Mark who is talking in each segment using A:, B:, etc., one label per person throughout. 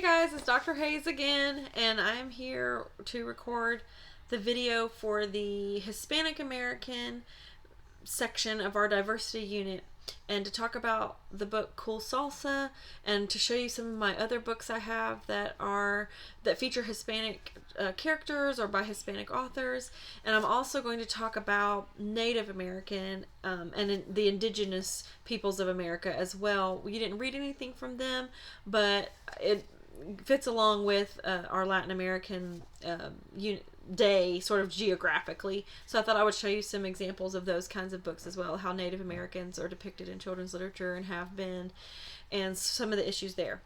A: guys, it's Dr. Hayes again, and I'm here to record the video for the Hispanic American section of our diversity unit, and to talk about the book Cool Salsa, and to show you some of my other books I have that feature Hispanic characters or by Hispanic authors. And I'm also going to talk about Native American and the indigenous peoples of America as well. You didn't read anything from them, but it fits along with our Latin American day sort of geographically. So I thought I would show you some examples of those kinds of books as well, how Native Americans are depicted in children's literature and have been, and some of the issues there.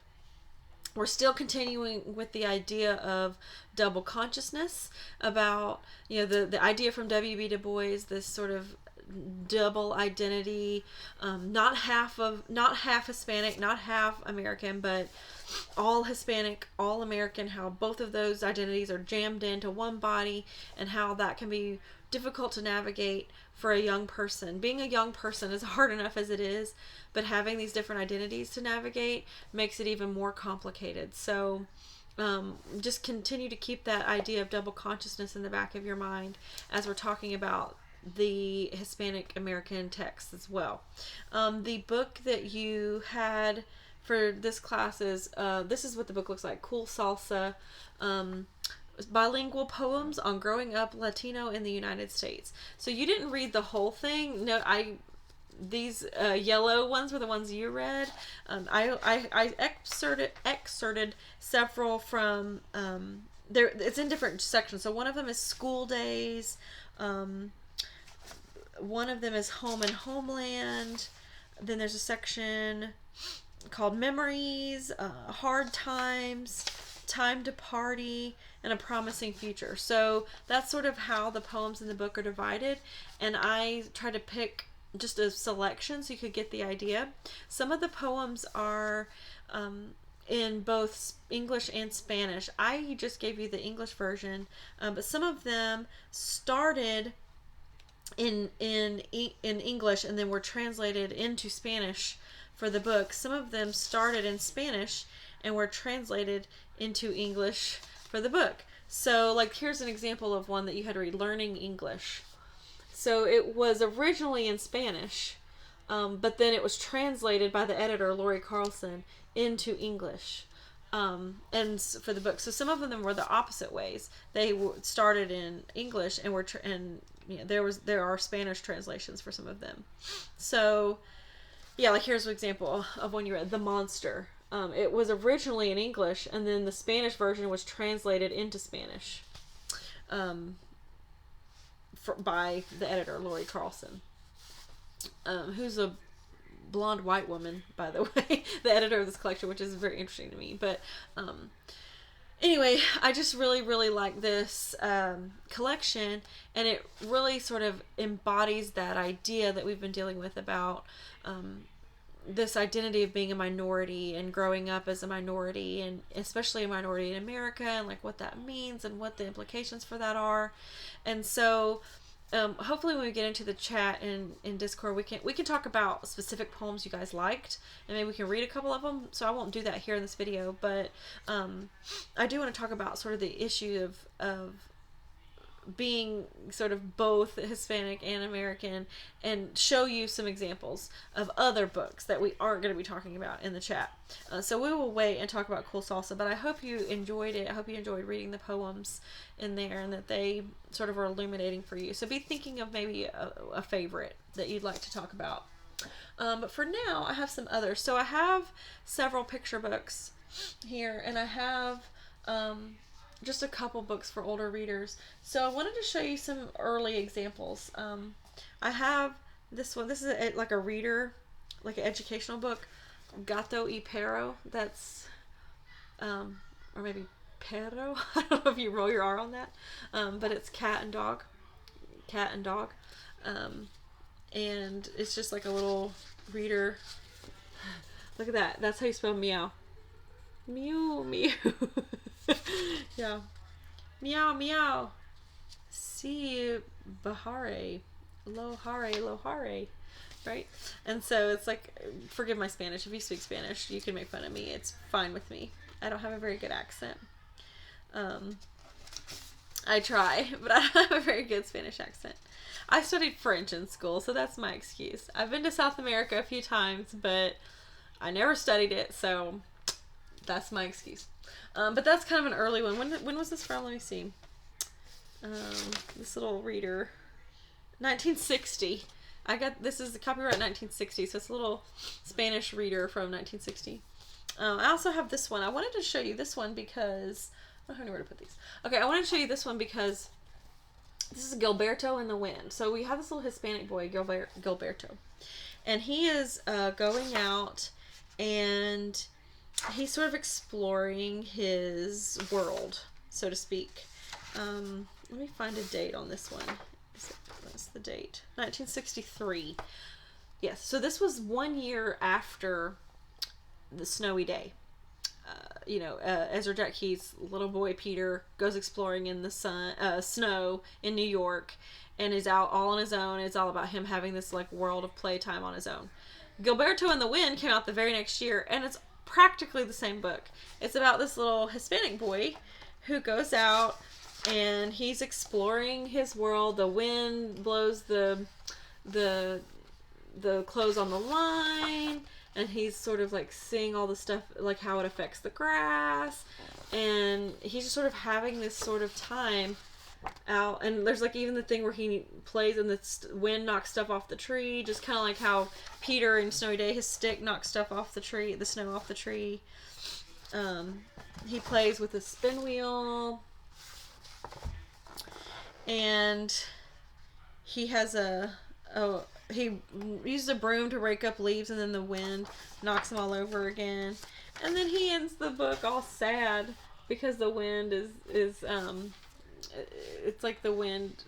A: We're still continuing with the idea of double consciousness, about the idea from W.B. Du Bois, this sort of double identity, not half Hispanic, not half American, but all Hispanic, all American, how both of those identities are jammed into one body, and how that can be difficult to navigate for a young person. Being a young person is hard enough as it is, but having these different identities to navigate makes it even more complicated. So just continue to keep that idea of double consciousness in the back of your mind as we're talking about the Hispanic American text as well. The book that you had for this class is, this is what the book looks like, Cool Salsa, bilingual poems on growing up Latino in the United States. So you didn't read the whole thing. No, these yellow ones were the ones you read. I excerpted several from there. It's in different sections. So one of them is school days. One of them is home and homeland. Then there's a section called memories, hard times, time to party, and a promising future. So that's sort of how the poems in the book are divided, and I try to pick just a selection so you could get the idea. Some of the poems are in both English and Spanish. I just gave you the English version, but some of them started in English and then were translated into Spanish for the book. Some of them started in Spanish and were translated into English for the book. So, like, here's an example of one that you had to read, Learning English. So it was originally in Spanish, but then it was translated by the editor, Lori Carlson, into English, and for the book. So some of them were the opposite ways. They started in English and there are Spanish translations for some of them. So yeah, like here's an example of one you read, The Monster. It was originally in English, and then the Spanish version was translated into Spanish by the editor, Lori Carlson, who's a blonde white woman, by the way, the editor of this collection, which is very interesting to me. But anyway, I just really like this collection, and it really sort of embodies that idea that we've been dealing with about this identity of being a minority and growing up as a minority, and especially a minority in America, and like what that means and what the implications for that are. And so hopefully when we get into the chat and in Discord, we can talk about specific poems you guys liked, and maybe we can read a couple of them. So I won't do that here in this video, but I do want to talk about sort of the issue of being sort of both Hispanic and American, and show you some examples of other books that we aren't going to be talking about in the chat. So we will wait and talk about Cool Salsa, but I hope you enjoyed it. I hope you enjoyed reading the poems in there, and that they sort of are illuminating for you. So be thinking of maybe a favorite that you'd like to talk about. But for now, I have some others. So I have several picture books here, and I have just a couple books for older readers. So I wanted to show you some early examples. I have this one. This is like a reader, like an educational book, Gato y Perro. That's, or maybe Perro. I don't know if you roll your R on that. But it's cat and dog. And it's just like a little reader. Look at that. That's how you spell meow. Mew, mew. Yeah. Meow, meow. Si bahare. Lohare. Right? And so it's like, forgive my Spanish. If you speak Spanish, you can make fun of me. It's fine with me. I don't have a very good accent. I try, but I don't have a very good Spanish accent. I studied French in school, so that's my excuse. I've been to South America a few times, but I never studied it, so that's my excuse. But that's kind of an early one. When was this from? Let me see. This little reader. 1960. This is the copyright 1960, so it's a little Spanish reader from 1960. I also have this one. I wanted to show you this one because I don't know where to put these. Okay, I wanted to show you this one because this is Gilberto in the Wind. So we have this little Hispanic boy, Gilberto. And he is going out and he's sort of exploring his world, so to speak. Let me find a date on this one. What's the date? 1963. Yes, so this was 1 year after the snowy day. Ezra Jack Keith's little boy Peter goes exploring in the snow in New York and is out all on his own. It's all about him having this like world of playtime on his own. Gilberto in the Wind came out the very next year, and it's practically the same book. It's about this little Hispanic boy who goes out and he's exploring his world. The wind blows the clothes on the line, and he's sort of like seeing all the stuff, like how it affects the grass, and he's just sort of having this sort of time out. And there's like even the thing where he plays and the wind knocks stuff off the tree, just kind of like how Peter in Snowy Day, his stick knocks stuff off the tree, the snow off the tree. He plays with a spin wheel, and he has he uses a broom to rake up leaves, and then the wind knocks them all over again. And then he ends the book all sad because the wind is it's like the wind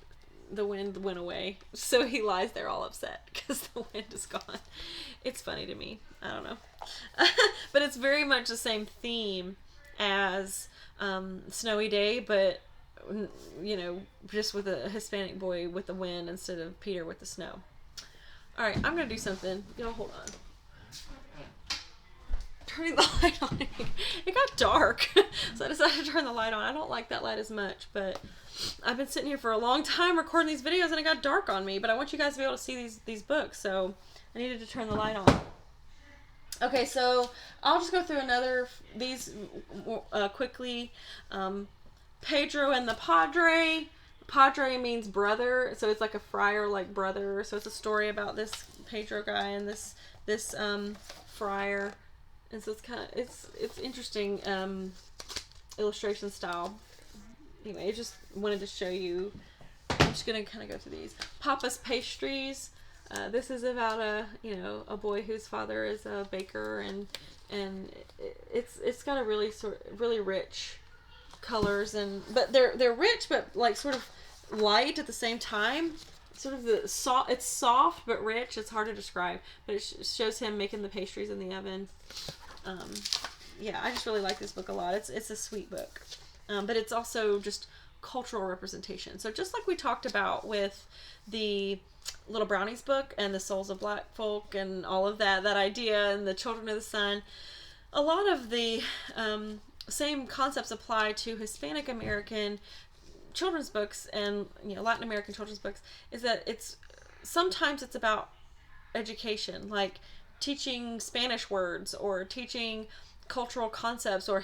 A: went away. So he lies there all upset because the wind is gone. It's funny to me. I don't know. But it's very much the same theme as Snowy Day, but just with a Hispanic boy with the wind instead of Peter with the snow. Alright, I'm going to do something. Y'all hold on. Turning the light on. It got dark, so I decided to turn the light on. I don't like that light as much, but I've been sitting here for a long time recording these videos, and it got dark on me, but I want you guys to be able to see these books, so I needed to turn the light on. Okay, so I'll just go through these quickly. Pedro and the Padre. Padre means brother, so it's like a friar, like brother. So it's a story about this Pedro guy and this friar, and so it's interesting illustration style. Anyway, I just wanted to show you. I'm just gonna kind of go through these. Papa's Pastries. This is about a boy whose father is a baker, and it's got a really rich colors, but they're rich, but like sort of light at the same time. Sort of it's soft but rich. It's hard to describe, but it shows him making the pastries in the oven. I just really like this book a lot. It's a sweet book, but it's also just cultural representation. So just like we talked about with the Little Brownies book and the Souls of Black Folk and all of that idea and the Children of the Sun, a lot of the same concepts apply to Hispanic American children's books and Latin American children's books. Is that sometimes it's about education, like teaching Spanish words or teaching cultural concepts or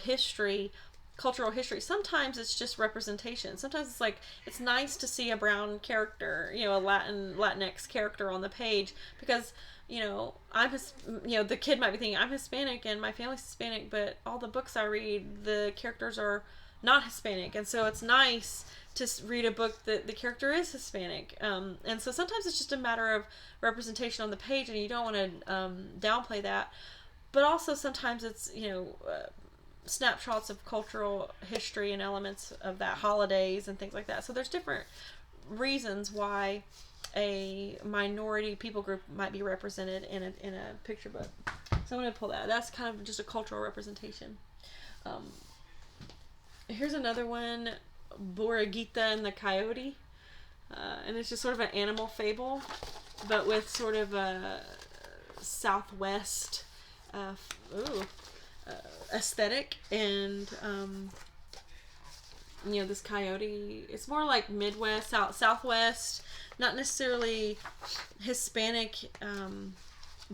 A: cultural history. Sometimes it's just representation. Sometimes it's like it's nice to see a brown character, a Latinx character on the page, because the kid might be thinking, I'm Hispanic and my family's Hispanic, but all the books I read, the characters are not Hispanic. And so it's nice to read a book that the character is Hispanic. And so sometimes it's just a matter of representation on the page, and you don't want to downplay that. But also sometimes it's, snapshots of cultural history and elements of that, holidays and things like that. So there's different reasons why a minority people group might be represented in a picture book. So I'm going to pull that. That's kind of just a cultural representation. Here's another one, Borreguita and the Coyote. And it's just sort of an animal fable, but with sort of a Southwest aesthetic, and this coyote, it's more like Midwest, Southwest, not necessarily Hispanic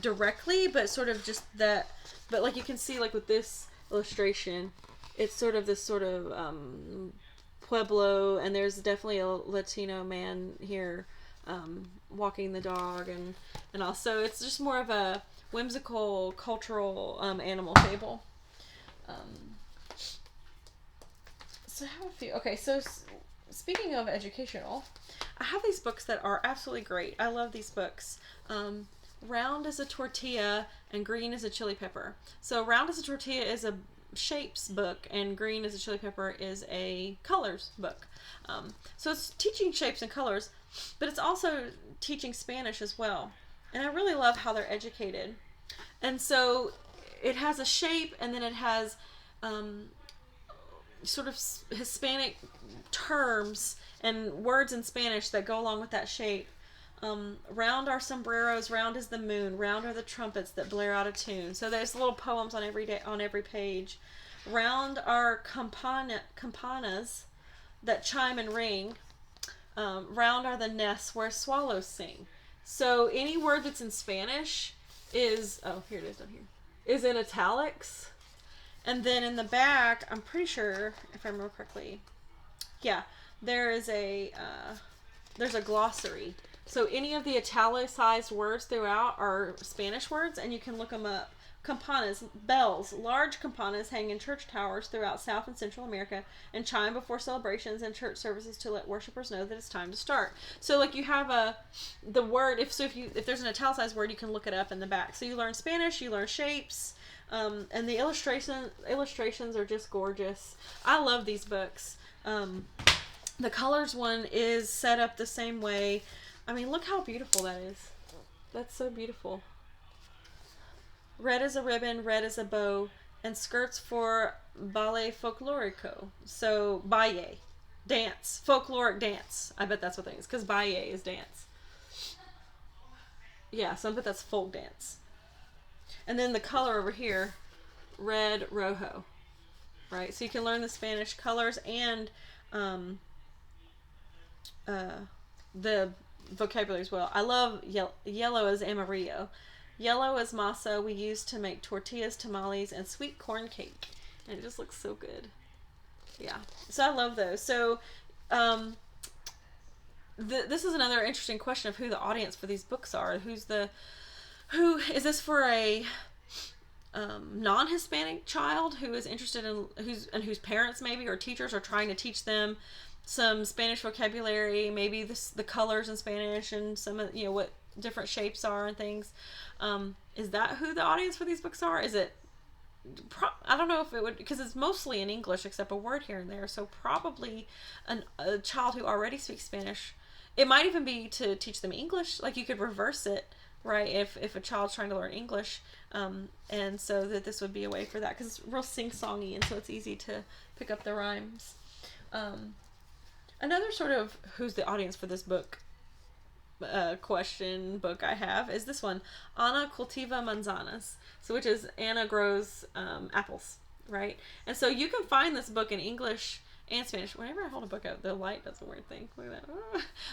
A: directly, but sort of just that. But like you can see, like with this illustration, it's sort of this sort of Pueblo, and there's definitely a Latino man here walking the dog, and also it's just more of a whimsical cultural animal fable. So I have a few. Okay, so speaking of educational, I have these books that are absolutely great. I love these books. Round as a Tortilla and Green as a Chili Pepper. So Round as a Tortilla is a shapes book, and Green as a Chili Pepper is a colors book. So it's teaching shapes and colors, but it's also teaching Spanish as well. And I really love how they're educated. And so it has a shape, and then it has sort of Hispanic terms and words in Spanish that go along with that shape. Round are sombreros, round is the moon, round are the trumpets that blare out a tune. So there's little poems on every page. Round are campanas that chime and ring. Round are the nests where swallows sing. So any word that's in Spanish is, here it is down here, is in italics. And then in the back, I'm pretty sure, if I remember correctly, there's a glossary. So any of the italicized words throughout are Spanish words, and you can look them up. Campanas, bells. Large campanas hang in church towers throughout South and Central America and chime before celebrations and church services to let worshipers know that it's time to start. So like you have the word, if there's an italicized word, you can look it up in the back. So you learn Spanish, you learn shapes, and the illustrations are just gorgeous. I love these books. The colors one is set up the same way. I mean, look how beautiful that is. That's so beautiful. Red as a ribbon, red as a bow, and skirts for ballet folklorico. So, baile, dance, folkloric dance. I bet that's what that is, because baile is dance. Yeah, so I bet that's folk dance. And then the color over here, red, rojo. Right, so you can learn the Spanish colors and the vocabulary as well. I love yellow as amarillo. Yellow is masa we use to make tortillas, tamales, and sweet corn cake. And it just looks so good. Yeah. So I love those. So this is another interesting question of who the audience for these books are. Who is this for a non-Hispanic child who is interested in whose parents maybe or teachers are trying to teach them some Spanish vocabulary, maybe the colors in Spanish and some of what different shapes are and things. Is that who the audience for these books are? Is it I don't know if it would, because it's mostly in English except a word here and there, so probably a child who already speaks Spanish. It might even be to teach them English. Like you could reverse it, right, if a child's trying to learn English, and so that this would be a way for that, because it's real sing-songy, and so it's easy to pick up the rhymes. Another sort of who's the audience for this book question book I have is this one, Ana cultiva manzanas, so which is Anna grows apples, right? And so you can find this book in English and Spanish. Whenever I hold a book up, the light does a weird thing. Look at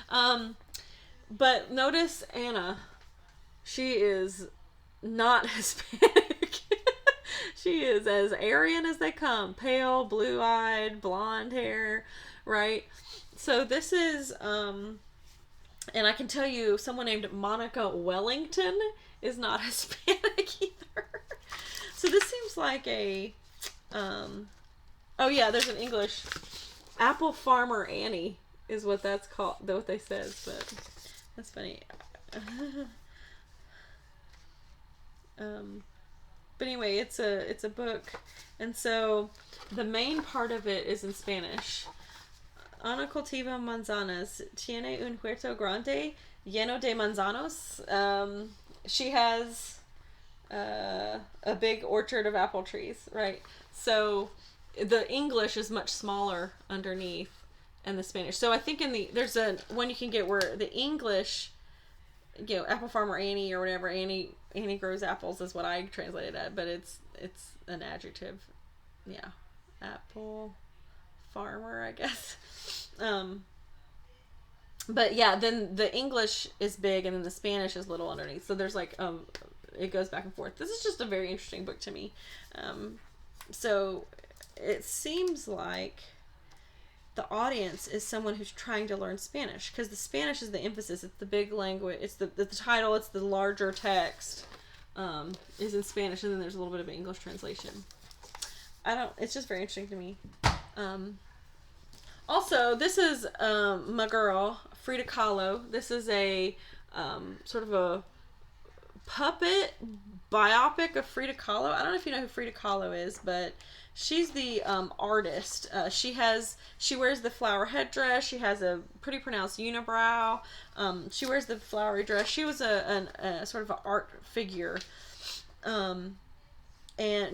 A: that. But notice Anna, she is not Hispanic. She is as Aryan as they come, pale, blue-eyed, blonde hair, right? So this is and I can tell you, someone named Monica Wellington is not Hispanic either. So this seems like a, oh yeah, there's an English, Apple Farmer Annie is what that's called, what they says, but that's funny. But anyway, it's a book, and so the main part of it is in Spanish. Ana cultiva manzanas. Tiene un huerto grande lleno de manzanos. She has a big orchard of apple trees, right? So the English is much smaller underneath, and the Spanish. So I think there's a one you can get where the English, Apple Farmer Annie or whatever, Annie Annie grows apples is what I translated it, but it's an adjective. Yeah, apple farmer, I guess. But yeah, then the English is big, and then the Spanish is little underneath. So there's like it goes back and forth. This is just a very interesting book to me. So it seems like the audience is someone who's trying to learn Spanish, because the Spanish is the emphasis. It's the big language. It's the title. It's the larger text. Is in Spanish, and then there's a little bit of an English translation. It's just very interesting to me. Also, this is my girl Frida Kahlo. This is a sort of a puppet biopic of Frida Kahlo. I don't know if you know who Frida Kahlo is, but she's the artist. She wears the flower headdress. She has a pretty pronounced unibrow. She wears the flowery dress. She was a sort of an art figure, and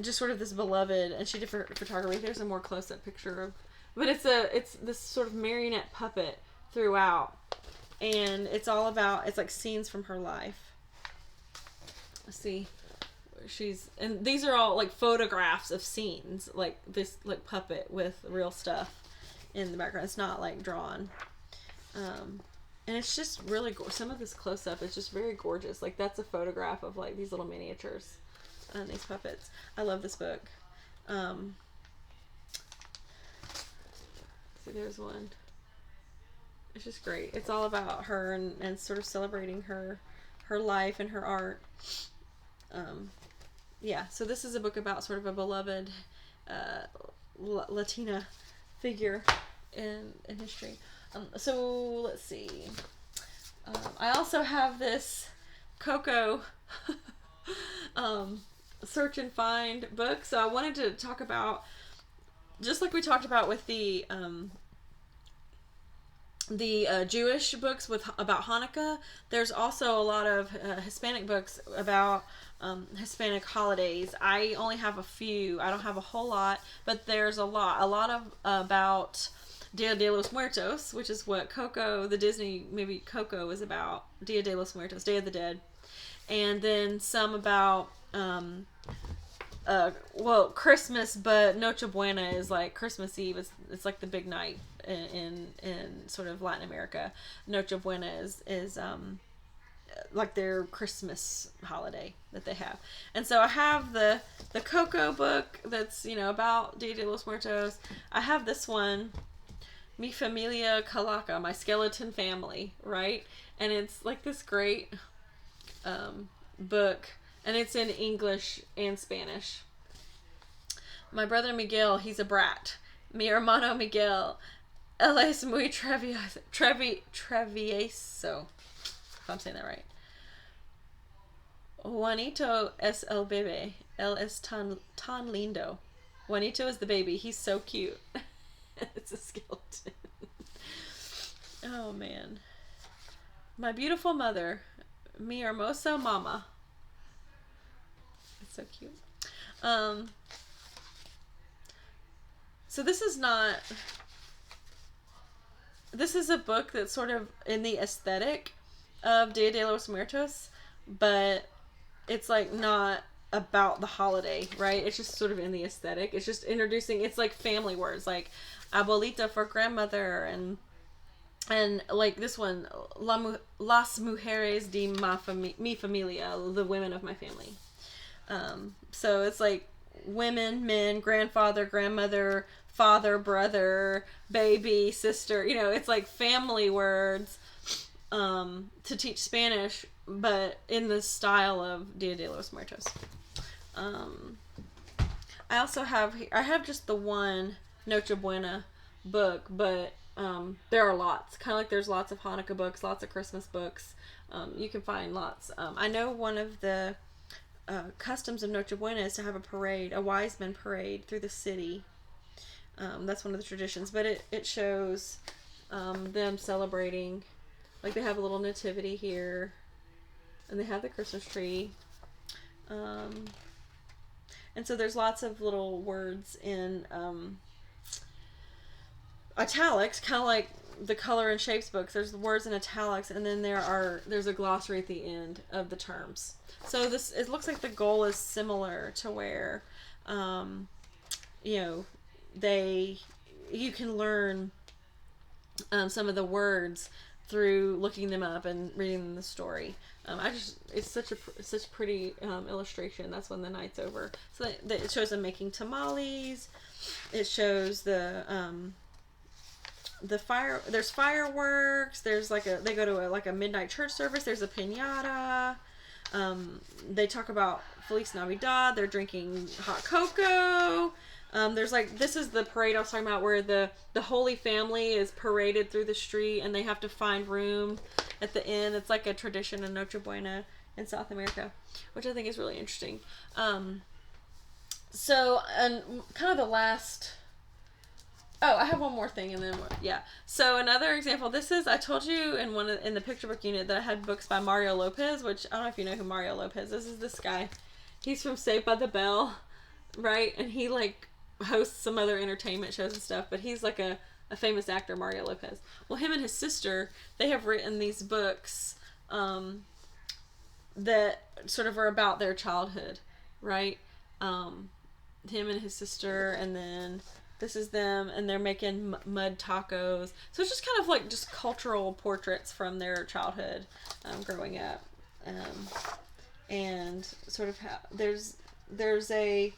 A: just sort of this beloved. And she did photography. There's a more close up picture of, but it's this sort of marionette puppet throughout, and it's all about, it's like scenes from her life. Let's see. And these are all like photographs of scenes, like this like puppet with real stuff in the background. It's not like drawn. And it's just really some of this close up is just very gorgeous. Like that's a photograph of like these little miniatures and these puppets. I love this book. See, there's one. It's just great. It's all about her and sort of celebrating her life and her art. Yeah, so this is a book about sort of a beloved Latina figure in history. So let's see. I also have this Coco search and find book. So I wanted to talk about, just like we talked about with the Jewish books about Hanukkah, there's also a lot of Hispanic books about Hispanic holidays. I only have a few. I don't have a whole lot, but there's a lot of about Dia de los Muertos, which is what Coco, the Disney movie Coco, is about. Dia de los Muertos, Day of the Dead. And then some about Christmas, but Noche Buena is like Christmas Eve. It's like the big night in sort of Latin America. Noche Buena is like their Christmas holiday that they have. And so I have the Coco book that's, about Dia de los Muertos. I have this one, Mi Familia Calaca, My Skeleton Family, right? And it's like this great book, and it's in English and Spanish. My brother Miguel, he's a brat. Mi hermano Miguel, él es muy travieso, if I'm saying that right. Juanito es el bebé, él es tan lindo. Juanito is the baby, he's so cute. It's a skeleton. Oh man. My beautiful mother, mi hermosa mama. It's so cute. So this is a book that's sort of in the aesthetic of Dia de los Muertos, but it's like not about the holiday, right? It's just sort of in the aesthetic. It's just introducing, it's like family words, like abuelita for grandmother, and like this one, las mujeres de mi familia, the women of my family. So it's like women, men, grandfather, grandmother, father, brother, baby, sister. It's like family words to teach Spanish, but in the style of Dia de los Muertos. I also have just the one Noche Buena book, but there are lots. Kind of like there's lots of Hanukkah books, lots of Christmas books. You can find lots. I know one of the customs of Noche Buena is to have a wise men parade through the city. That's one of the traditions, but it shows them celebrating. Like they have a little nativity here, and they have the Christmas tree. And so there's lots of little words in italics, kind of like the color and shapes books, there's the words in italics, and then there's a glossary at the end of the terms. So it looks like the goal is similar to where, you know, you can learn some of the words through looking them up and reading the story. It's such a pretty illustration. That's when the night's over. So it shows them making tamales. It shows the fire. There's fireworks. There's they go to a midnight church service. There's a piñata. They talk about Feliz Navidad. They're drinking hot cocoa. This is the parade I was talking about where the Holy Family is paraded through the street and they have to find room at the end. It's like a tradition in Noche Buena in South America, which I think is really interesting. So, and kind of the last... Oh, I have one more thing and then, yeah. So another example, I told you in the picture book unit that I had books by Mario Lopez, which I don't know if you know who Mario Lopez is. This is this guy. He's from Saved by the Bell, right? And he hosts some other entertainment shows and stuff, but he's like a famous actor, Mario Lopez. Well, him and his sister, they have written these books that sort of are about their childhood, right? Him and his sister, and then this is them, and they're making mud tacos. So it's just kind of like just cultural portraits from their childhood growing up. And sort of there's a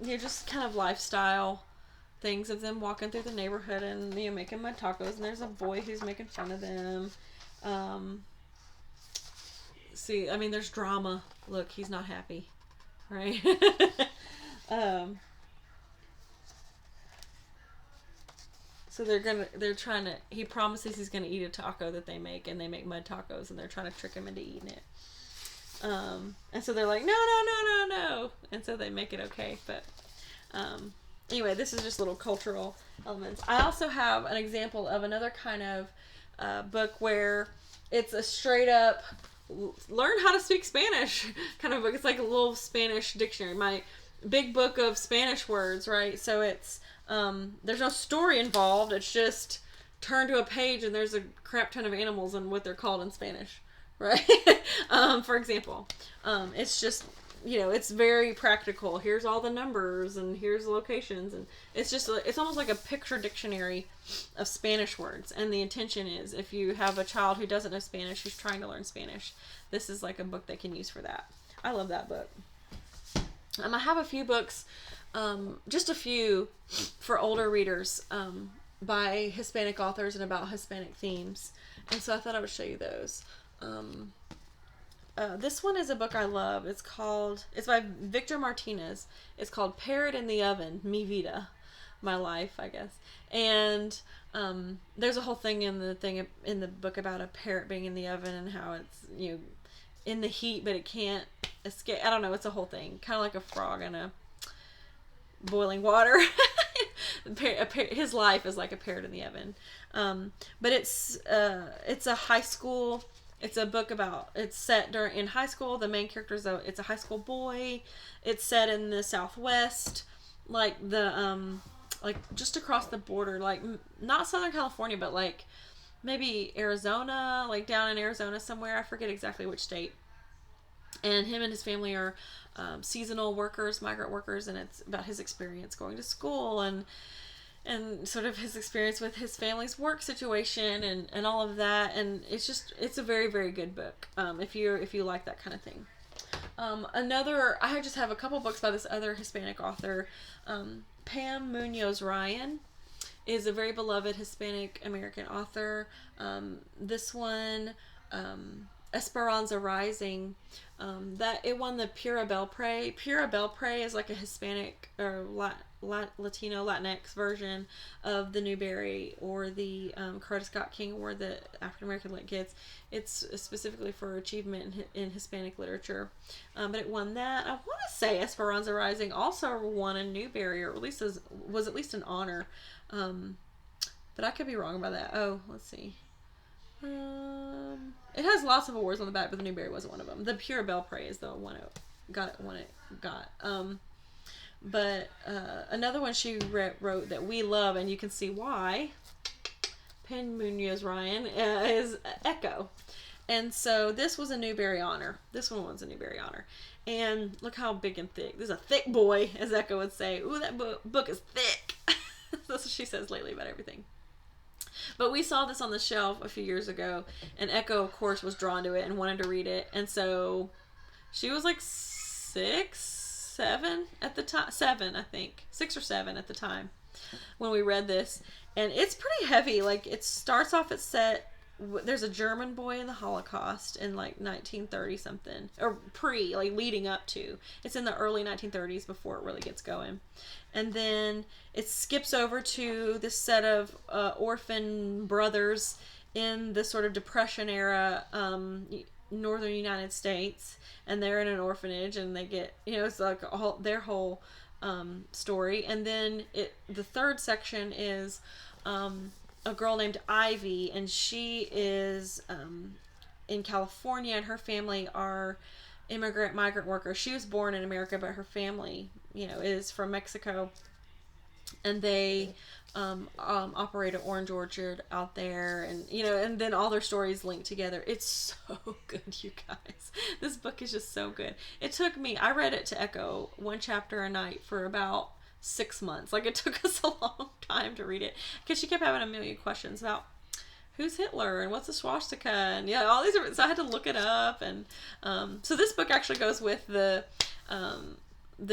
A: just kind of lifestyle things of them walking through the neighborhood and making mud tacos, and there's a boy who's making fun of them. There's drama. Look, he's not happy, right? So he promises he's gonna eat a taco that they make, and they make mud tacos, and they're trying to trick him into eating it. And so they're like, no. And so they make it okay. But, anyway, this is just little cultural elements. I also have an example of another kind of, book where it's a straight up learn how to speak Spanish kind of book. It's like a little Spanish dictionary. My big book of Spanish words, right? So it's, there's no story involved. It's just turn to a page and there's a crap ton of animals and what they're called in Spanish. Right? For example, it's just, it's very practical. Here's all the numbers and here's the locations, and it's almost like a picture dictionary of Spanish words. And the intention is, if you have a child who doesn't know Spanish, who's trying to learn Spanish, this is like a book they can use for that. I love that book. I have a few books, just a few for older readers, by Hispanic authors and about Hispanic themes. And so I thought I would show you those. This one is a book I love. It's by Victor Martinez. It's called Parrot in the Oven, Mi Vida, My Life, I guess. And there's a whole thing in the book about a parrot being in the oven and how it's in the heat, but it can't escape. I don't know. It's a whole thing, kind of like a frog in a boiling water. His life is like a parrot in the oven. But it's a high school. It's a book it's set in high school. The main character it's a high school boy. It's set in the Southwest, like just across the border, like not Southern California, but like maybe Arizona, like down in Arizona somewhere. I forget exactly which state. And him and his family are seasonal workers, migrant workers, and it's about his experience going to school and sort of his experience with his family's work situation and all of that. And it's a very, very good book if you like that kind of thing. I just have a couple books by this other Hispanic author. Pam Munoz Ryan is a very beloved Hispanic American author. This one, Esperanza Rising, that it won the Pura Belpre. Pura Belpre is like a Hispanic or Latino Latinx version of the Newbery or the Coretta Scott King Award that African American Lit gets. It's specifically for achievement in Hispanic literature, but it won that. I want to say Esperanza Rising also won a Newbery, or at least was at least an honor, but I could be wrong about that. Oh, let's see. It has lots of awards on the back, but the Newbery wasn't one of them. The Pura Belpre is the one it got. But another one she wrote that we love, and you can see why, Pen Munoz Ryan, is Echo. And so this was a Newbery honor. This one was a Newbery honor. And look how big and thick. This is a thick boy, as Echo would say. Ooh, that book is thick. That's what she says lately about everything. But we saw this on the shelf a few years ago, and Echo, of course, was drawn to it and wanted to read it. And so she was like 6, 7 at the time. 7, I think. 6 or 7 at the time when we read this. And it's pretty heavy. Like, it starts off, it's set, there's a German boy in the Holocaust in like 1930 something, or like leading up to. It's in the early 1930s before it really gets going. And then it skips over to this set of orphan brothers in the sort of Depression era northern United States, and they're in an orphanage, and they get, it's like their whole story. And then the third section is a girl named Ivy, and she is in California, and her family are migrant workers. She was born in America, but her family, is from Mexico, and they operate an orange orchard out there, and then all their stories link together. It's so good, you guys. This book is just so good. It took me, I read it to Echo 1 chapter a night for about 6 months. Like, it took us a long time to read it because she kept having a million questions about who's Hitler and what's a swastika and all these so I had to look it up. And so this book actually goes with the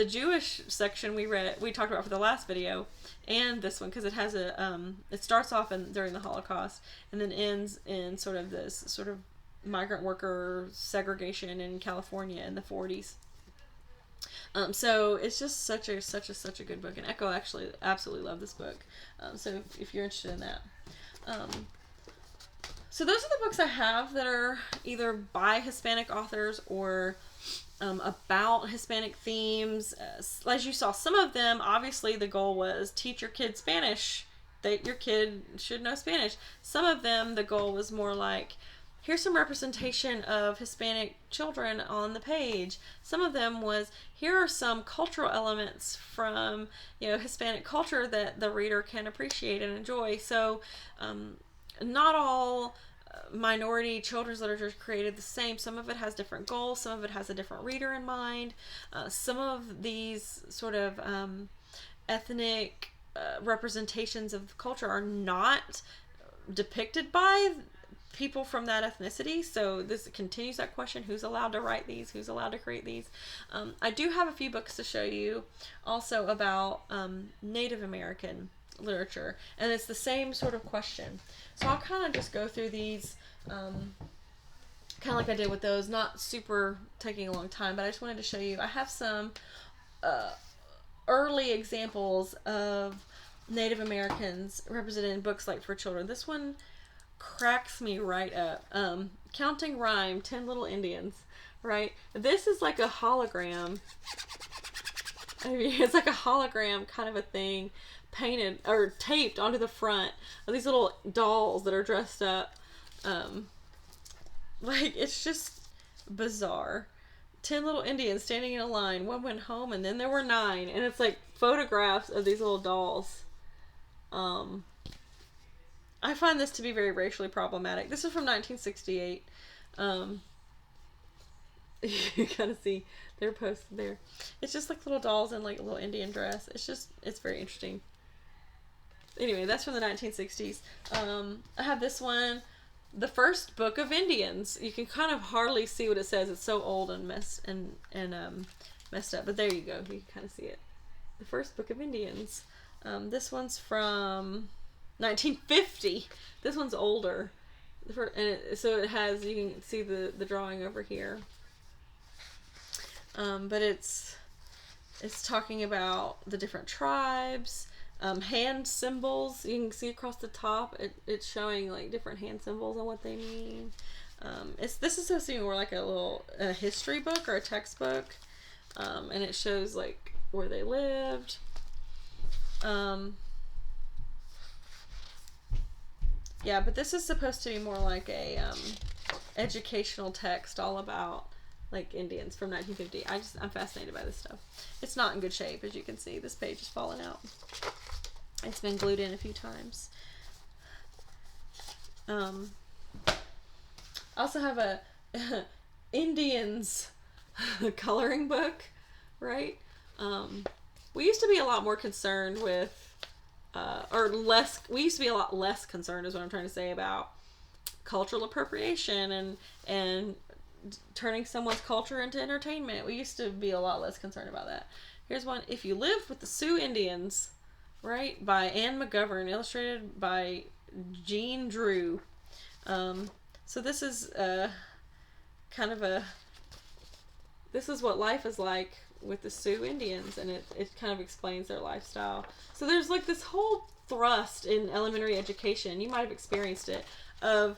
A: Jewish section we talked about for the last video, and this one, because it has it starts off during the Holocaust and then ends in sort of this sort of migrant worker segregation in California in the 40s. So it's just such a good book, and Echo actually absolutely loved this book. So if you're interested in that. So those are the books I have that are either by Hispanic authors or about Hispanic themes. As you saw, some of them, obviously the goal was teach your kid Spanish. That your kid should know Spanish. Some of them, the goal was more like, here's some representation of Hispanic children on the page. Some of them was, here are some cultural elements from, Hispanic culture that the reader can appreciate and enjoy. So, not all minority children's literature is created the same. Some of it has different goals. Some of it has a different reader in mind. Some of these sort of ethnic representations of culture are not depicted by people from that ethnicity. So this continues that question, who's allowed to write these, who's allowed to create these. I do have a few books to show you also about Native American literature, and it's the same sort of question. So I'll kind of just go through these kind of like I did with those, not super taking a long time, but I just wanted to show you. I have some early examples of Native Americans represented in books like for children. This one cracks me right up. Counting Rhyme, 10 Little Indians, right? This is like a hologram. I mean, it's like a hologram kind of a thing painted or taped onto the front of these little dolls that are dressed up. Like, it's just bizarre. 10 little Indians standing in a line. One went home and then there were 9. And it's like photographs of these little dolls. I find this to be very racially problematic. This is from 1968. You kind of see they're posted there. It's just like little dolls in like a little Indian dress. It's very interesting. Anyway, that's from the 1960s. I have this one, The First Book of Indians. You can kind of hardly see what it says. It's so old and messed up. But there you go. You can kind of see it. The First Book of Indians. This one's from 1950. This one's older. So it has, you can see the drawing over here. But it's talking about the different tribes. Hand symbols, you can see across the top, it's showing like different hand symbols and what they mean. This is supposed to be more like a history book or a textbook, and it shows like where they lived. Yeah, but this is supposed to be more like a educational text all about like Indians from 1950. I'm fascinated by this stuff. It's not in good shape, as you can see. This page is falling out. It's been glued in a few times. I also have a Indians coloring book, right? We used to be a lot more concerned with, we used to be a lot less concerned, is what I'm trying to say, about cultural appropriation and turning someone's culture into entertainment. We used to be a lot less concerned about that. Here's one. If You Lived with the Sioux Indians, right, by Anne McGovern, illustrated by Jean Drew. So this is this is what life is like with the Sioux Indians, and it kind of explains their lifestyle. So there's like this whole thrust in elementary education, you might have experienced it, of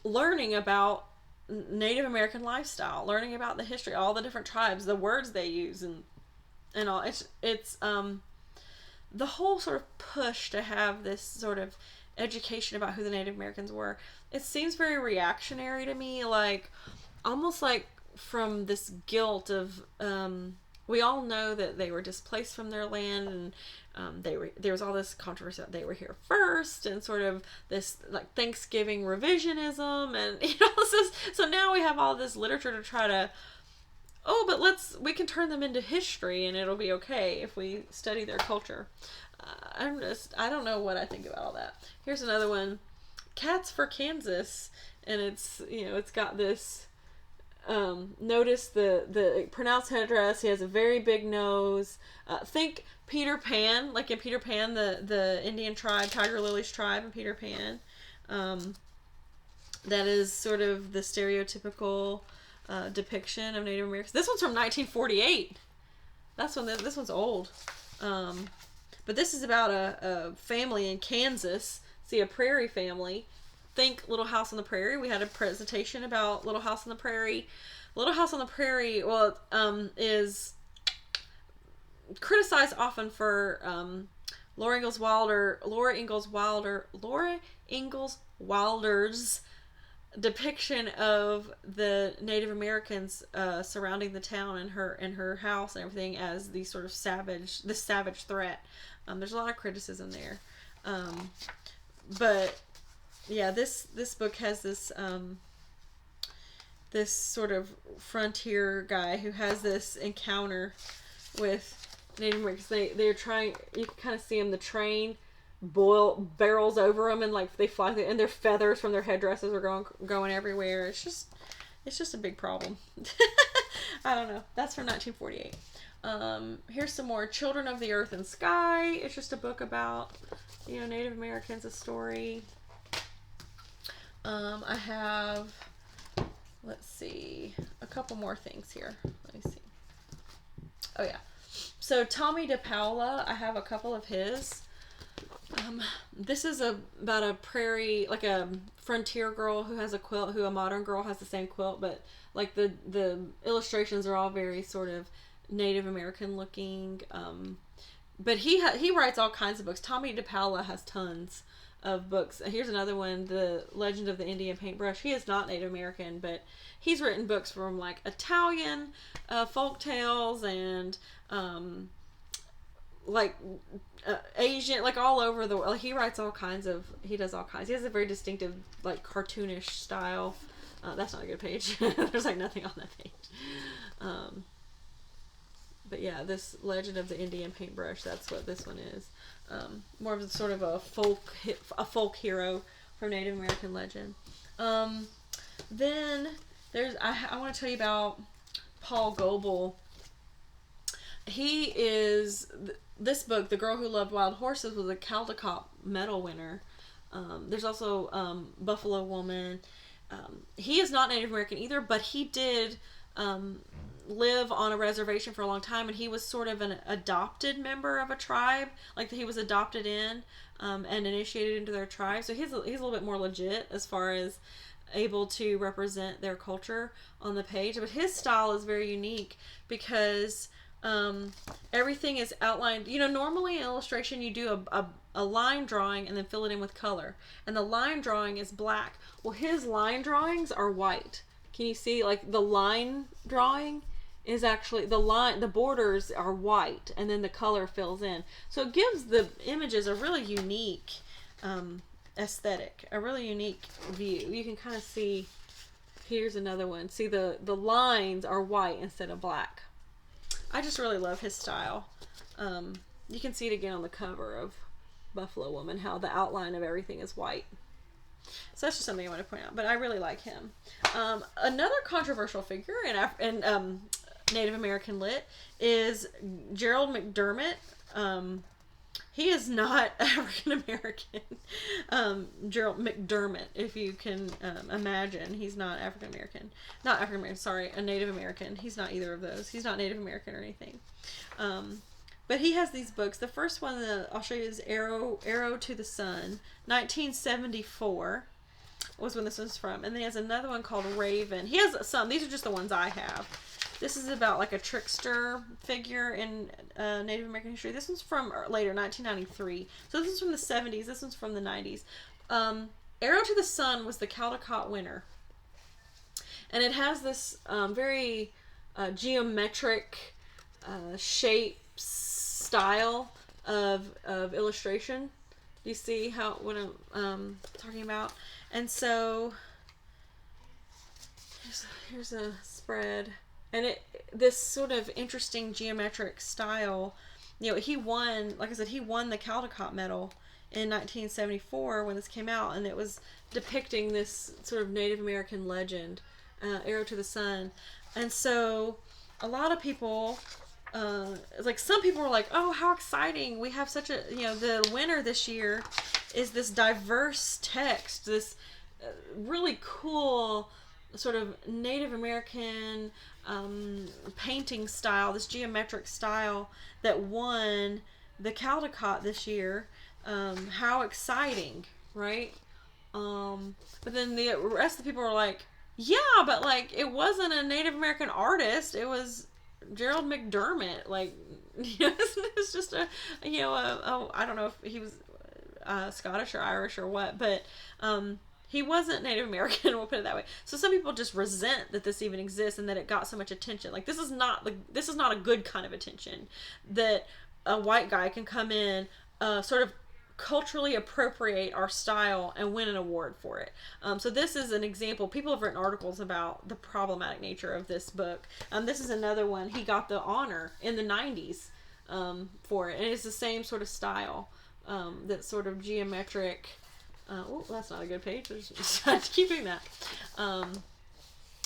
A: learning about Native American lifestyle, learning about the history, all the different tribes, the words they use, and all. It's the whole sort of push to have this sort of education about who the Native Americans were. It seems very reactionary to me, like almost like from this guilt of we all know that they were displaced from their land, and there was all this controversy that they were here first, and sort of this like Thanksgiving revisionism, and so now we have all this literature to try to, but we can turn them into history and it'll be okay if we study their culture. I don't know what I think about all that. Here's another one, Cats for Kansas, and it's got this, notice the pronounced headdress. He has a very big nose. Think Peter Pan, like in Peter Pan, the Indian tribe, Tiger Lily's tribe in Peter Pan. That is sort of the stereotypical depiction of Native Americans. This one's from 1948. This one's old. But this is about a family in Kansas. See, a prairie family. Think Little House on the Prairie. We had a presentation about Little House on the Prairie. Little House on the Prairie, is criticized often for Laura Ingalls Wilder's depiction of the Native Americans surrounding the town and her house and everything as these sort of savage threat. There's a lot of criticism there, but yeah, this book has this this sort of frontier guy who has this encounter with Native Americans. They're trying. You can kind of see them. The train barrels over them, and like they fly through, and their feathers from their headdresses are going everywhere. It's just a big problem. I don't know. That's from 1948. Here's some more. Children of the Earth and Sky. It's just a book about Native Americans, a story. I have, let's see, a couple more things here. Let me see. Oh yeah. So Tommy DePaula, I have a couple of his. This is about a prairie, like a frontier girl who has a quilt, who a modern girl has the same quilt, but like the illustrations are all very sort of Native American looking. But he writes all kinds of books. Tommy DePaula has tons of books. Here's another one, The Legend of the Indian Paintbrush. He is not Native American, but he's written books from like Italian folk tales and Asian, like all over the world. He writes all kinds of, he does all kinds. He has a very distinctive like cartoonish style. That's not a good page. There's like nothing on that page. But yeah, this Legend of the Indian Paintbrush, that's what this one is. More of a sort of a folk hero from Native American legend. Then there's, I want to tell you about Paul Goebel. He is, this book, The Girl Who Loved Wild Horses, was a Caldecott Medal winner. There's also Buffalo Woman. He is not Native American either, but he did live on a reservation for a long time, and he was sort of an adopted member of a tribe. Like he was adopted in and initiated into their tribe. So he's a little bit more legit as far as able to represent their culture on the page. But his style is very unique because everything is outlined. Normally in illustration you do a line drawing and then fill it in with color, and the line drawing is black. Well, his line drawings are white. can you see like the line drawing is actually the borders are white and then the color fills in. So it gives the images a really unique aesthetic, a really unique view. You can kind of see, here's another one. See the lines are white instead of black. I just really love his style. You can see it again on the cover of Buffalo Woman, how the outline of everything is white. So that's just something I want to point out. But I really like him. Another controversial figure in Native American lit is Gerald McDermott. He is not African American. Gerald McDermott, if you can imagine, he's not African American. Not African American, sorry, a Native American. He's not either of those. He's not Native American or anything. But he has these books. The first one that I'll show you is Arrow to the Sun, 1974 was when this was from. And then he has another one called Raven. He has some. These are just the ones I have. This is about like a trickster figure in Native American history. This one's from later, 1993. So this is from the 70s. This one's from the 90s. Arrow to the Sun was the Caldecott winner. And it has this very geometric shape style of illustration. Do you see what I'm talking about? And so here's a spread. And this sort of interesting geometric style, you know, he won, like I said, he won the Caldecott Medal in 1974 when this came out, and it was depicting this sort of Native American legend, Arrow to the Sun. And so a lot of people, like some people were like, oh, how exciting, we have such a, you know, the winner this year is this diverse text, this really cool sort of Native American painting style, this geometric style that won the Caldecott this year. How exciting, right? But then the rest of the people were like, yeah, but like it wasn't a Native American artist, it was Gerald McDermott. Like, you know, it's just a, you know, I don't know if he was Scottish or Irish or what, but he wasn't Native American, we'll put it that way. So some people just resent that this even exists and that it got so much attention. Like, this is not a good kind of attention, that a white guy can come in, sort of culturally appropriate our style and win an award for it. So this is an example. People have written articles about the problematic nature of this book. This is another one. He got the honor in the 90s for it. And it's the same sort of style, that sort of geometric. Oh, that's not a good page. Just keep doing that.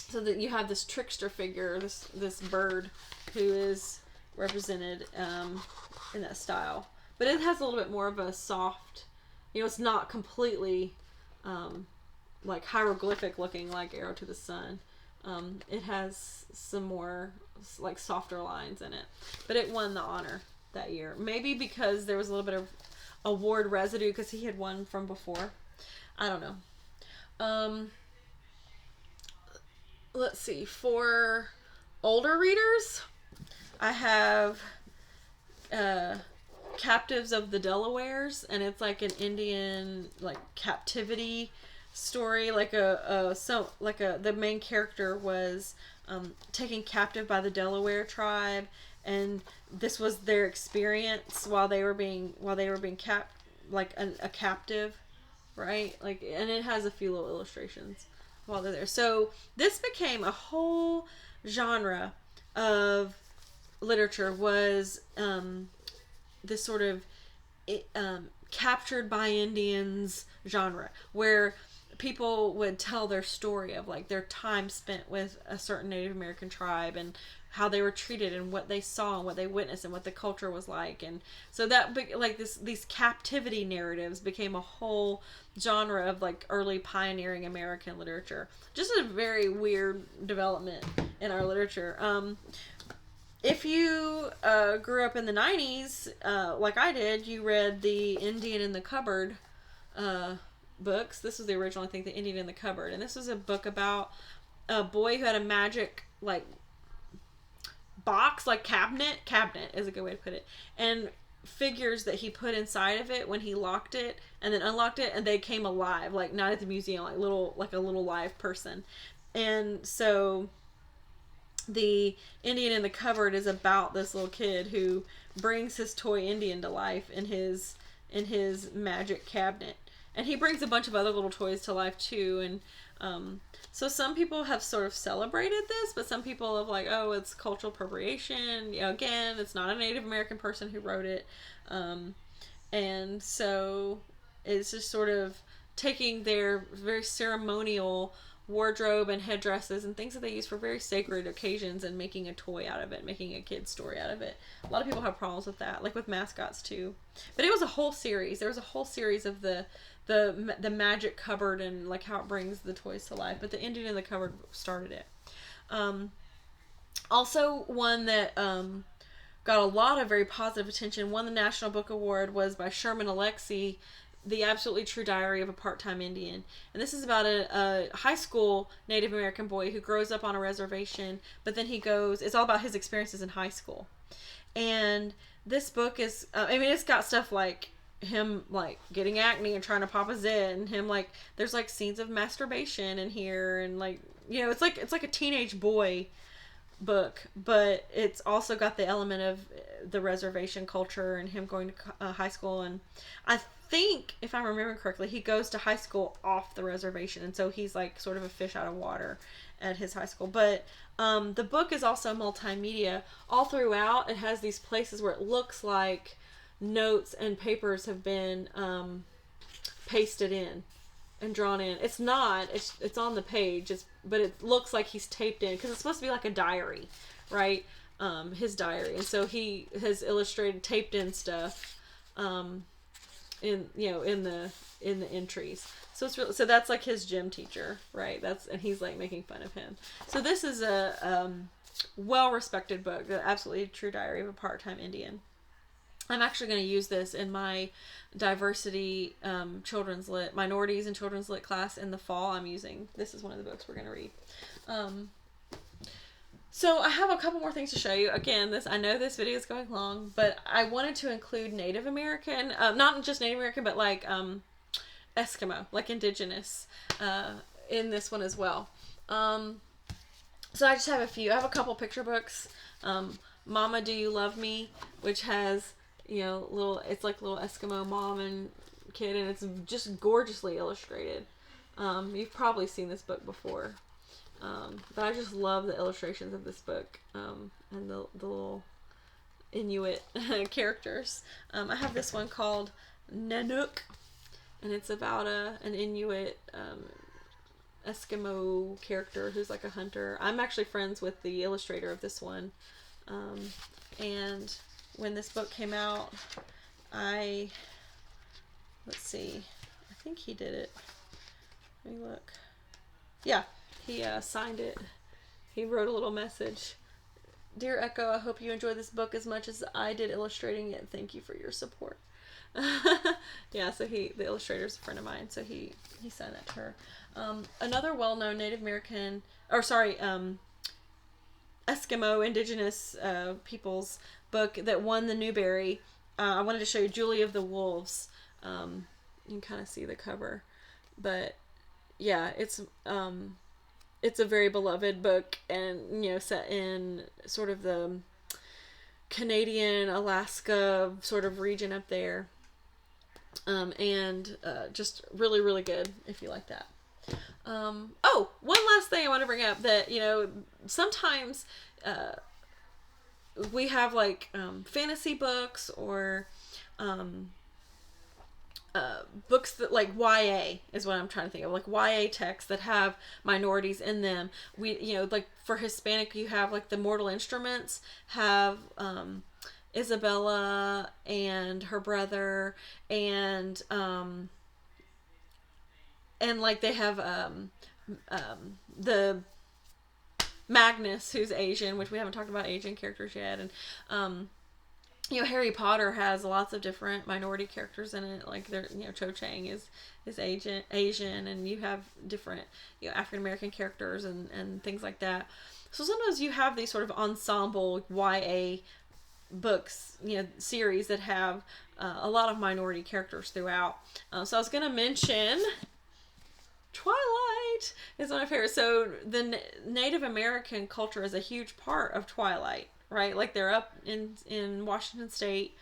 A: So that you have this trickster figure, this bird who is represented in that style. But it has a little bit more of a soft, you know, it's not completely like hieroglyphic looking like Arrow to the Sun. It has some more like softer lines in it. But it won the honor that year. Maybe because there was a little bit of award residue because he had won from before. I don't know. Let's see. For older readers, I have Captives of the Delawares, and it's like an Indian like captivity story. Like the main character was taken captive by the Delaware tribe, and this was their experience while they were being a captive, right? Like, and it has a few little illustrations while they're there. So this became a whole genre of literature, was this sort of captured by Indians genre, where people would tell their story of like their time spent with a certain Native American tribe and how they were treated and what they saw and what they witnessed and what the culture was like. And so that, like, these captivity narratives became a whole genre of like early pioneering American literature. Just a very weird development in our literature. If you grew up in the 90s, like I did, you read the Indian in the Cupboard books. This was the original, I think, the Indian in the Cupboard. And this was a book about a boy who had a magic, like, box, like cabinet is a good way to put it, and figures that he put inside of it when he locked it and then unlocked it, and they came alive, like not at the museum, like a little live person. And so the Indian in the cupboard is about this little kid who brings his toy Indian to life in his magic cabinet, and he brings a bunch of other little toys to life too. And so some people have sort of celebrated this, but some people have like, oh, it's cultural appropriation. You know, again, it's not a Native American person who wrote it, and so it's just sort of taking their very ceremonial wardrobe and headdresses and things that they use for very sacred occasions and making a toy out of it, making a kid's story out of it. A lot of people have problems with that, like with mascots too. But it was a whole series. There was a whole series of the magic cupboard and like how it brings the toys to life. But the Indian in the cupboard started it. Also, one that got a lot of very positive attention, won the National Book Award, was by Sherman Alexie, The Absolutely True Diary of a Part-Time Indian. And this is about a high school Native American boy who grows up on a reservation, but then it's all about his experiences in high school. And this book is, it's got stuff like him like getting acne and trying to pop a zit, and him like, there's like scenes of masturbation in here, and like, it's like a teenage boy book, but it's also got the element of the reservation culture and him going to high school. And I think, if I'm remembering correctly, he goes to high school off the reservation, and so he's like sort of a fish out of water at his high school. But the book is also multimedia. All throughout, it has these places where it looks like notes and papers have been pasted in and drawn in. It's not. It's on the page. But it looks like he's taped in because it's supposed to be like a diary, right? His diary, and so he has illustrated, taped in stuff, in the entries. So it's really, so that's like his gym teacher, right? And he's like making fun of him. So this is a well-respected book, The Absolutely True Diary of a Part-Time Indian. I'm actually going to use this in my diversity children's lit, minorities and children's lit class in the fall. This is one of the books we're going to read. So I have a couple more things to show you. Again, I know this video is going long, but I wanted to include Native American, not just Native American, but like Eskimo, like indigenous, in this one as well. So I just have a few. I have a couple picture books. Mama, Do You Love Me, which has, it's like little Eskimo mom and kid, and it's just gorgeously illustrated. You've probably seen this book before. But I just love the illustrations of this book, and the little Inuit characters. I have this one called Nanook, and it's about an Inuit Eskimo character who's like a hunter. I'm actually friends with the illustrator of this one. And when this book came out, let's see, I think he did it. Let me look. Yeah, he signed it. He wrote a little message. Dear Echo, I hope you enjoyed this book as much as I did illustrating it. Thank you for your support. Yeah, so the illustrator's a friend of mine, so he signed that to her. Another well-known Native American, Eskimo indigenous people's book that won the Newbery. I wanted to show you Julie of the Wolves. You can kind of see the cover, but yeah, it's a very beloved book, and set in sort of the Canadian, Alaska sort of region up there, and just really, really good if you like that. Oh, one last thing I want to bring up, that sometimes we have like fantasy books or books that like YA is what I'm trying to think of, like YA texts that have minorities in them. We, like for Hispanic, you have like the Mortal Instruments have Isabella and her brother, and like they have the Magnus, who's Asian, which we haven't talked about Asian characters yet, and Harry Potter has lots of different minority characters in it. Like Cho Chang is Asian, and you have different African American characters and things like that. So sometimes you have these sort of ensemble YA books, series that have a lot of minority characters throughout. So I was gonna mention Twilight. Twilight is one of my favorites. So the Native American culture is a huge part of Twilight, right? Like they're up in Washington State.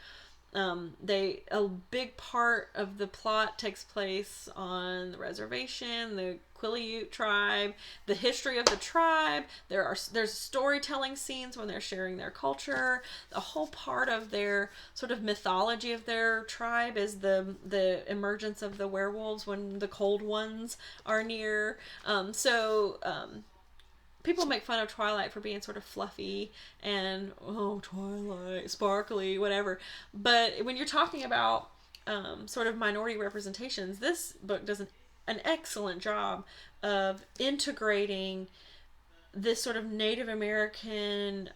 A: A big part of the plot takes place on the reservation, the Quileute tribe, the history of the tribe. There's storytelling scenes when they're sharing their culture. The whole part of their sort of mythology of their tribe is the emergence of the werewolves when the cold ones are near. People make fun of Twilight for being sort of fluffy and, oh, Twilight, sparkly, whatever. But when you're talking about sort of minority representations, this book does an excellent job of integrating this sort of Native American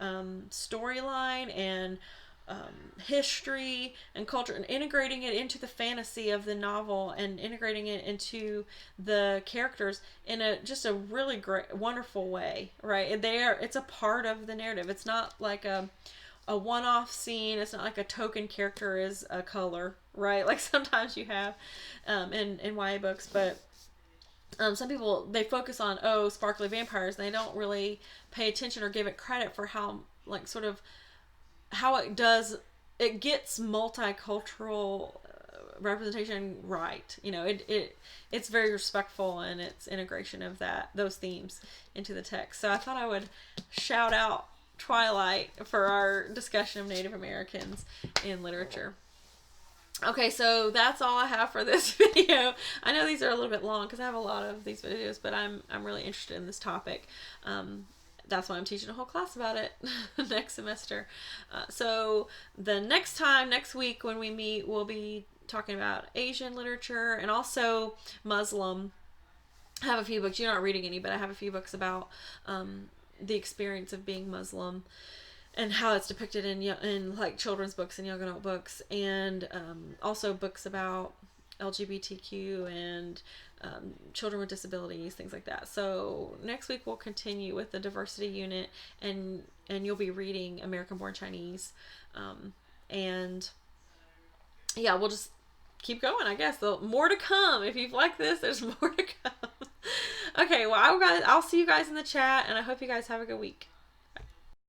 A: storyline and history and culture, and integrating it into the fantasy of the novel and integrating it into the characters in just a really great, wonderful way, right? It's a part of the narrative. It's not like a one-off scene. It's not like a token character is a color, right? Like sometimes you have in YA books, but some people, they focus on, sparkly vampires, and they don't really pay attention or give it credit for how, like, sort of how it gets multicultural representation right. It's very respectful in its integration of those themes into the text. So I thought I would shout out Twilight for our discussion of Native Americans in literature. Okay, so that's all I have for this video. I know these are a little bit long because I have a lot of these videos, but I'm really interested in this topic. That's why I'm teaching a whole class about it next semester. So the next week when we meet, we'll be talking about Asian literature and also Muslim. I have a few books. You're not reading any, but I have a few books about the experience of being Muslim and how it's depicted in like children's books and young adult books, and also books about LGBTQ and children with disabilities, things like that. So next week we'll continue with the diversity unit, and you'll be reading American Born Chinese, and yeah, we'll just keep going, I guess. So more to come. If you've liked this, there's more to come. Okay, well, I'll see you guys in the chat, and I hope you guys have a good week.